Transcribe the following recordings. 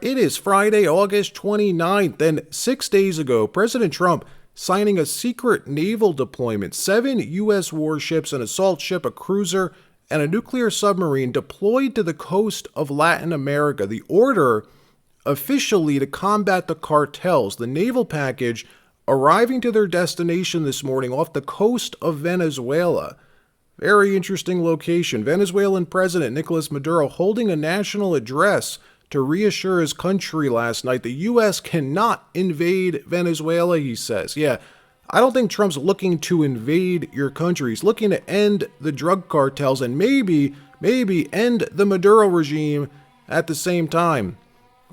It is Friday, August 29th, and 6 days ago, President Trump signing a secret naval deployment. 7 U.S. warships, an assault ship, a cruiser, and a nuclear submarine deployed to the coast of Latin America. The order officially to combat the cartels. The naval package arriving to their destination this morning off the coast of Venezuela. Very interesting location. Venezuelan President Nicolas Maduro holding a national address to reassure his country last night. The U.S. cannot invade Venezuela, he says. Yeah, I don't think Trump's looking to invade your country. He's looking to end the drug cartels and maybe end the Maduro regime at the same time.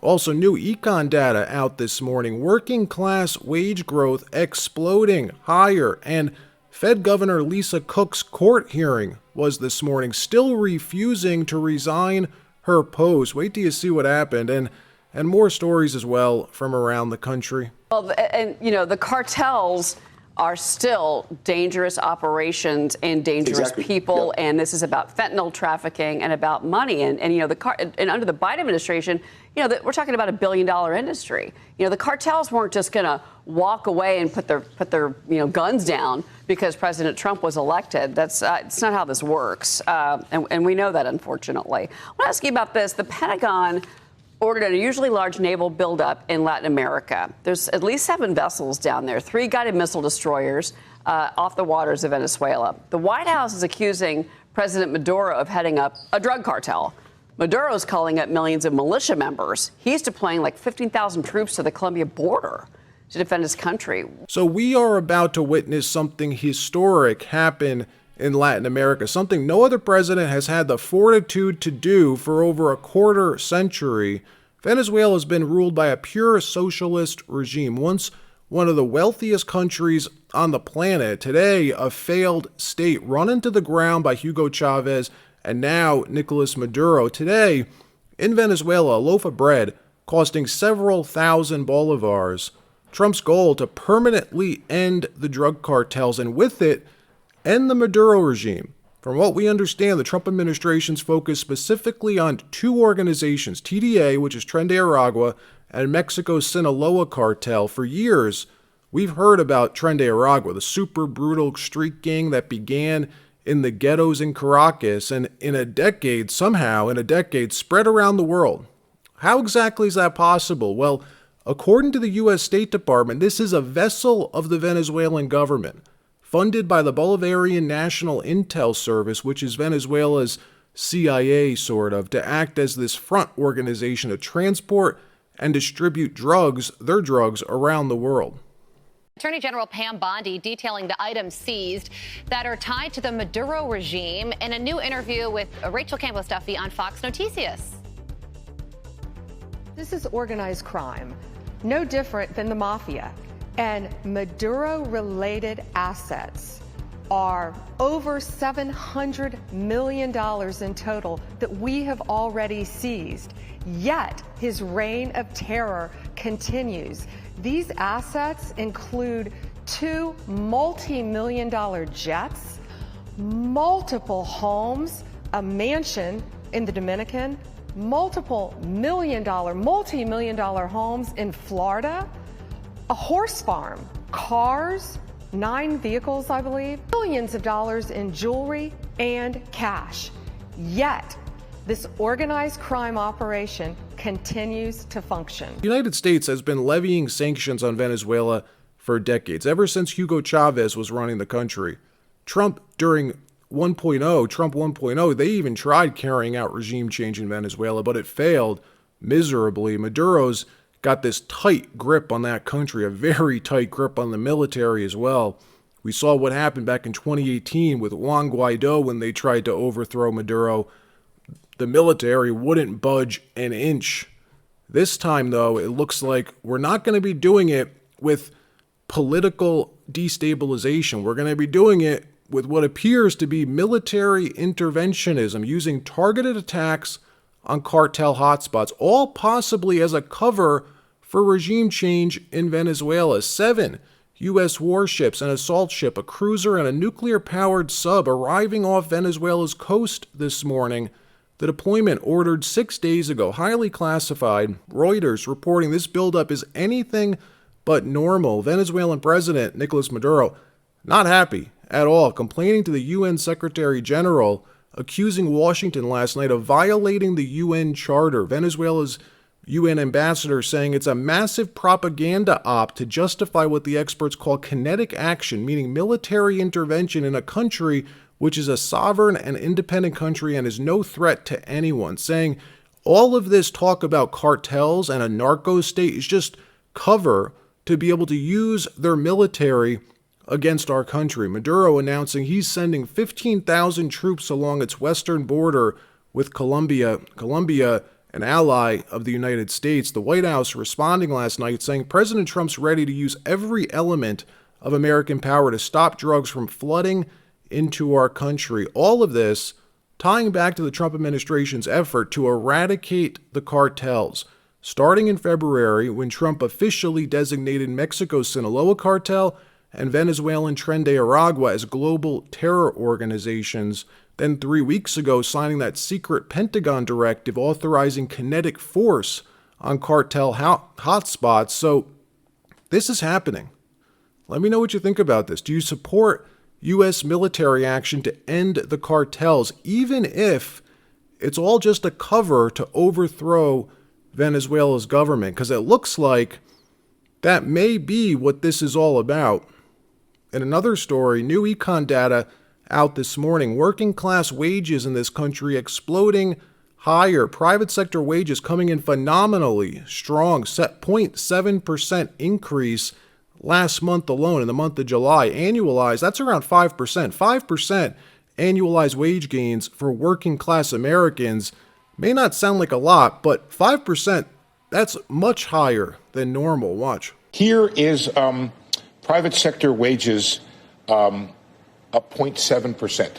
Also, new econ data out this morning. Working class wage growth exploding higher. And Fed Governor Lisa Cook's court hearing was this morning, still refusing to resign her post. Wait till you see what happened, and more stories as well from around the country. Well, and you know, the cartels are still dangerous operations and dangerous people, yep. And this is about fentanyl trafficking and about money. And you know, and under the Biden administration, you know, we're talking about $1 billion industry. You know, the cartels weren't just going to walk away and put their guns down because President Trump was elected. That's it's not how this works, and we know that, unfortunately. I want to ask you about this. The Pentagon ordered an unusually large naval buildup in Latin America. There's at least 7 vessels down there, 3 guided missile destroyers off the waters of Venezuela. The White House is accusing President Maduro of heading up a drug cartel. Maduro's calling up millions of militia members. He's deploying like 15,000 troops to the Colombia border to defend his country. So we are about to witness something historic happen in Latin America, something no other president has had the fortitude to do for over a quarter century. Venezuela has been ruled by a pure socialist regime, once one of the wealthiest countries on the planet. Today, a failed state run into the ground by Hugo Chavez and now Nicolas Maduro. Today, in Venezuela, a loaf of bread costing several thousand bolivars. Trump's goal to permanently end the drug cartels and with it, end the Maduro regime. From what we understand, the Trump administration's focus specifically on 2 organizations, TDA, which is Tren de Aragua, and Mexico's Sinaloa cartel. For years, we've heard about Tren de Aragua, the super brutal street gang that began in the ghettos in Caracas and in a decade, spread around the world. How exactly is that possible? Well, according to the U.S. State Department, this is a vessel of the Venezuelan government, funded by the Bolivarian National Intel Service, which is Venezuela's CIA, sort of, to act as this front organization to transport and distribute their drugs, around the world. Attorney General Pam Bondi detailing the items seized that are tied to the Maduro regime in a new interview with Rachel Campbell-Stuffy on Fox Noticias. This is organized crime, no different than the mafia. And Maduro-related assets are over $700 million in total that we have already seized. Yet his reign of terror continues. These assets include 2 multi-million-dollar jets, multiple homes, a mansion in the Dominican, multi-million-dollar homes in Florida, a horse farm, cars, 9 vehicles, I believe, billions of dollars in jewelry and cash. Yet, this organized crime operation continues to function. The United States has been levying sanctions on Venezuela for decades, ever since Hugo Chavez was running the country. Trump 1.0, they even tried carrying out regime change in Venezuela, but it failed miserably. Maduro's got this tight grip on that country, a very tight grip on the military as well. We saw what happened back in 2018 with Juan Guaido when they tried to overthrow Maduro. The military wouldn't budge an inch. This time, though, it looks like we're not going to be doing it with political destabilization. We're going to be doing it with what appears to be military interventionism, using targeted attacks on cartel hotspots, all possibly as a cover for regime change in Venezuela. 7 U.S. warships, an assault ship, a cruiser, and a nuclear-powered sub arriving off Venezuela's coast this morning The deployment ordered 6 days ago, highly classified. Reuters reporting this buildup is anything but normal. Venezuelan President Nicolas Maduro not happy at all, complaining to the UN Secretary General, accusing Washington last night of violating the UN Charter. Venezuela's UN ambassador saying it's a massive propaganda op to justify what the experts call kinetic action, meaning military intervention in a country which is a sovereign and independent country and is no threat to anyone, saying all of this talk about cartels and a narco state is just cover to be able to use their military against our country. Maduro announcing he's sending 15,000 troops along its western border with Colombia, an ally of the United States. The White House responding last night saying President Trump's ready to use every element of American power to stop drugs from flooding into our country. All of this tying back to the Trump administration's effort to eradicate the cartels. Starting in February, when Trump officially designated Mexico's Sinaloa cartel and Venezuelan Tren de Aragua as global terror organizations, then 3 weeks ago signing that secret Pentagon directive authorizing kinetic force on cartel hotspots. So this is happening. Let me know what you think about this. Do you support U.S. military action to end the cartels, even if it's all just a cover to overthrow Venezuela's government? Because it looks like that may be what this is all about. In another story, new econ data out this morning, working class wages in this country exploding higher. Private sector wages coming in phenomenally strong, 0.7% increase last month alone, in the month of July. Annualized, that's around 5%. 5% annualized wage gains for working class Americans may not sound like a lot, but 5%, that's much higher than normal. Watch. Here is private sector wages up 0.7%.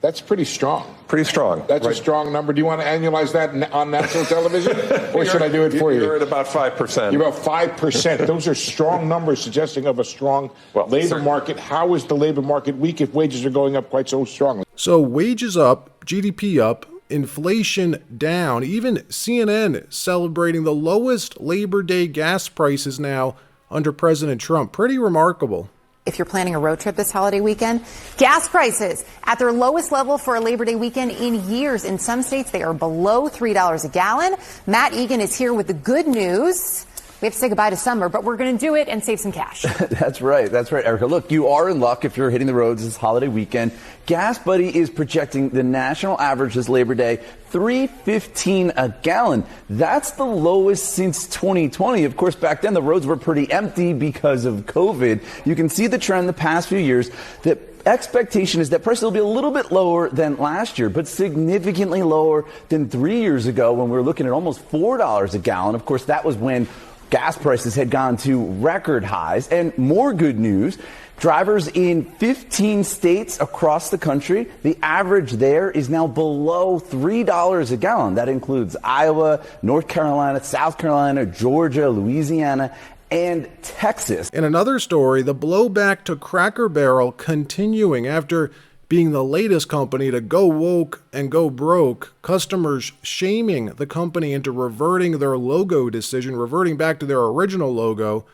That's pretty strong. Pretty strong. That's right. A strong number. Do you want to annualize that on national television? Or should I do it for you? You're at about 5%. You're about 5%. Those are strong numbers suggesting of a strong labor market. How is the labor market weak if wages are going up quite so strongly? So wages up, GDP up, inflation down. Even CNN celebrating the lowest Labor Day gas prices now under President Trump. Pretty remarkable. If you're planning a road trip this holiday weekend, gas prices at their lowest level for a Labor Day weekend in years. In some states, they are below $3 a gallon. Matt Egan is here with the good news. We have to say goodbye to summer, but we're going to do it and save some cash. That's right, Erica. Look, you are in luck if you're hitting the roads this holiday weekend. Gas Buddy is projecting the national average this Labor Day, $3.15 a gallon. That's the lowest since 2020. Of course, back then the roads were pretty empty because of COVID. You can see the trend the past few years. The expectation is that prices will be a little bit lower than last year, but significantly lower than 3 years ago when we were looking at almost $4 a gallon. Of course, that was when gas prices had gone to record highs. And more good news, drivers in 15 states across the country, the average there is now below $3 a gallon. That includes Iowa, North Carolina, South Carolina, Georgia, Louisiana, and Texas. In another story, the blowback to Cracker Barrel continuing after being the latest company to go woke and go broke, customers shaming the company into reverting their logo decision, reverting back to their original logo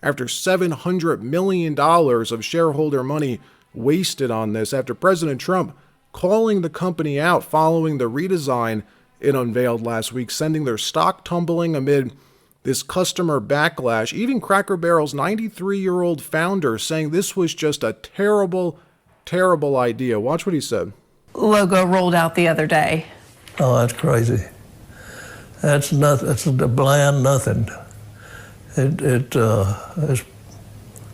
after $700 million of shareholder money wasted on this, after President Trump calling the company out following the redesign it unveiled last week, sending their stock tumbling amid this customer backlash. Even Cracker Barrel's 93-year-old founder saying this was just a terrible idea. Watch what he said. Logo rolled out the other day. Oh, that's crazy. That's nothing. That's a bland nothing. It's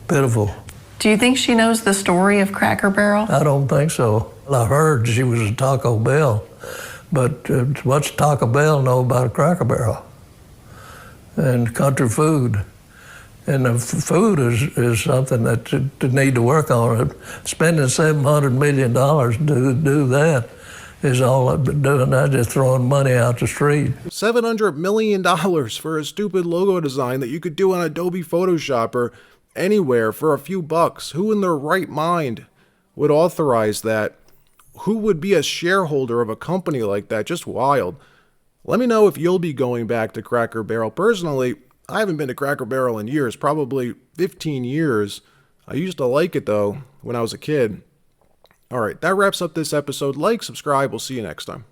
pitiful. Do you think she knows the story of Cracker Barrel? I don't think so. I heard she was a Taco Bell, but what's Taco Bell know about a Cracker Barrel? And country food. And the food is something that you need to work on. Spending $700 million to do that is all I've been doing. I'm just throwing money out the street. $700 million for a stupid logo design that you could do on Adobe Photoshop or anywhere for a few bucks. Who in their right mind would authorize that? who would be a shareholder of a company like that? Just wild. Let me know if you'll be going back to Cracker Barrel. Personally, I haven't been to Cracker Barrel in years, probably 15 years. I used to like it, though, when I was a kid. All right, that wraps up this episode. Like, subscribe. We'll see you next time.